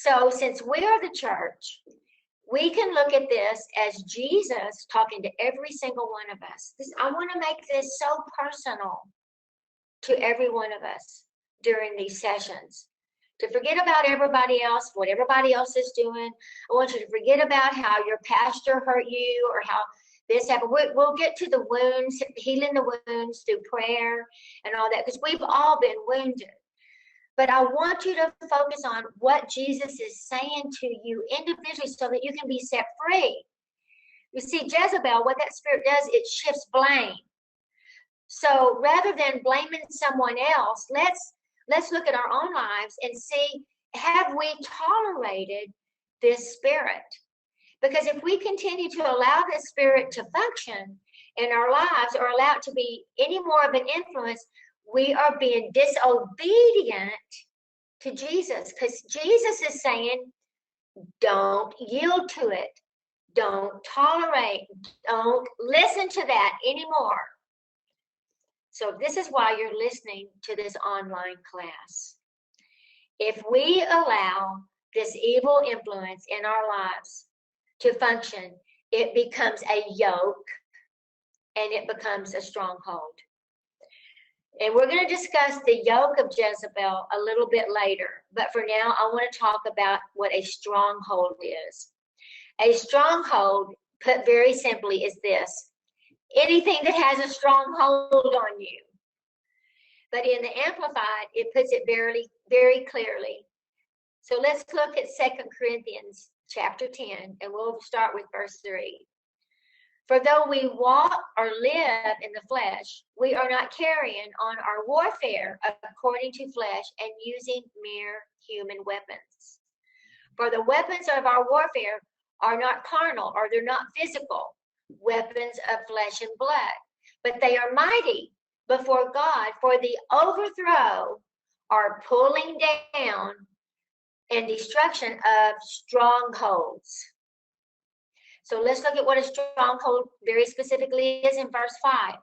So since we are the church, we can look at this as Jesus talking to every single one of us. I want to make this so personal to every one of us during these sessions. To forget about everybody else, what everybody else is doing. I want you to forget about how your pastor hurt you or how this happened. We'll get to the wounds, healing the wounds through prayer and all that, because we've all been wounded. But I want you to focus on what Jesus is saying to you individually so that you can be set free. You see, Jezebel, what that spirit does, it shifts blame. So rather than blaming someone else, let's look at our own lives and see, have we tolerated this spirit? Because if we continue to allow this spirit to function in our lives or allow it to be any more of an influence, we are being disobedient to Jesus. Because Jesus is saying, don't yield to it. Don't tolerate. Don't listen to that anymore. So this is why you're listening to this online class. If we allow this evil influence in our lives to function, it becomes a yoke and it becomes a stronghold. And we're going to discuss the yoke of Jezebel a little bit later. But for now, I want to talk about what a stronghold is. A stronghold, put very simply, is this: anything that has a stronghold on you. But in the Amplified, it puts it very, very clearly. So let's look at 2 Corinthians chapter 10, and we'll start with verse 3. For though we walk or live in the flesh, we are not carrying on our warfare according to flesh and using mere human weapons. For the weapons of our warfare are not carnal, or they're not physical weapons of flesh and blood, but they are mighty before God for the overthrow or pulling down and destruction of strongholds. So let's look at what a stronghold very specifically is in verse 5.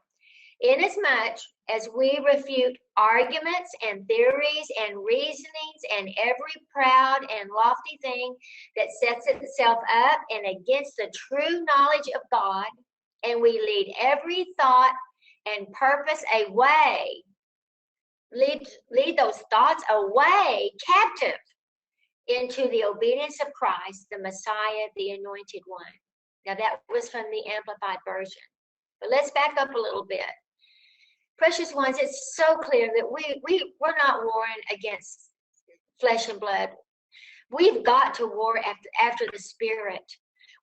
Inasmuch as we refute arguments and theories and reasonings and every proud and lofty thing that sets itself up and against the true knowledge of God, and we lead every thought and purpose away, lead those thoughts away captive into the obedience of Christ, the Messiah, the Anointed One. Now that was from the Amplified Version. But let's back up a little bit. Precious ones, it's so clear that we're not warring against flesh and blood. We've got to war after the Spirit.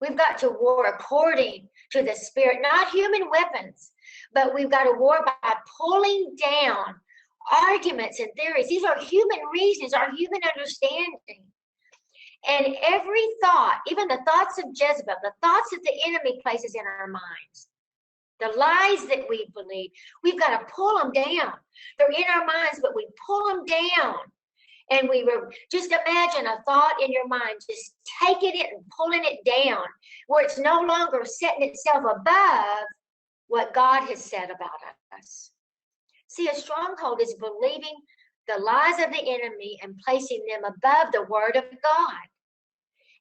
We've got to war according to the Spirit, not human weapons, but we've got to war by pulling down arguments and theories. These are human reasons, our human understanding. And every thought, even the thoughts of Jezebel, the thoughts that the enemy places in our minds, the lies that we believe, we've got to pull them down. They're in our minds, but we pull them down. And we were just imagine a thought in your mind, just taking it and pulling it down, where it's no longer setting itself above what God has said about us. See, a stronghold is believing the lies of the enemy and placing them above the word of God.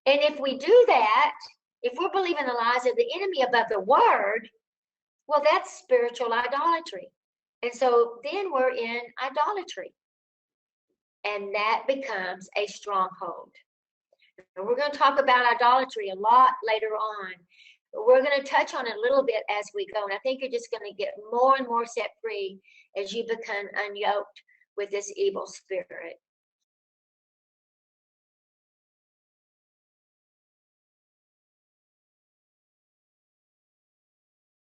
And if we do that, if we're believing the lies of the enemy above the word, well, that's spiritual idolatry. And so then we're in idolatry. And that becomes a stronghold. And we're going to talk about idolatry a lot later on. But we're going to touch on it a little bit as we go. And I think you're just going to get more and more set free as you become unyoked with this evil spirit.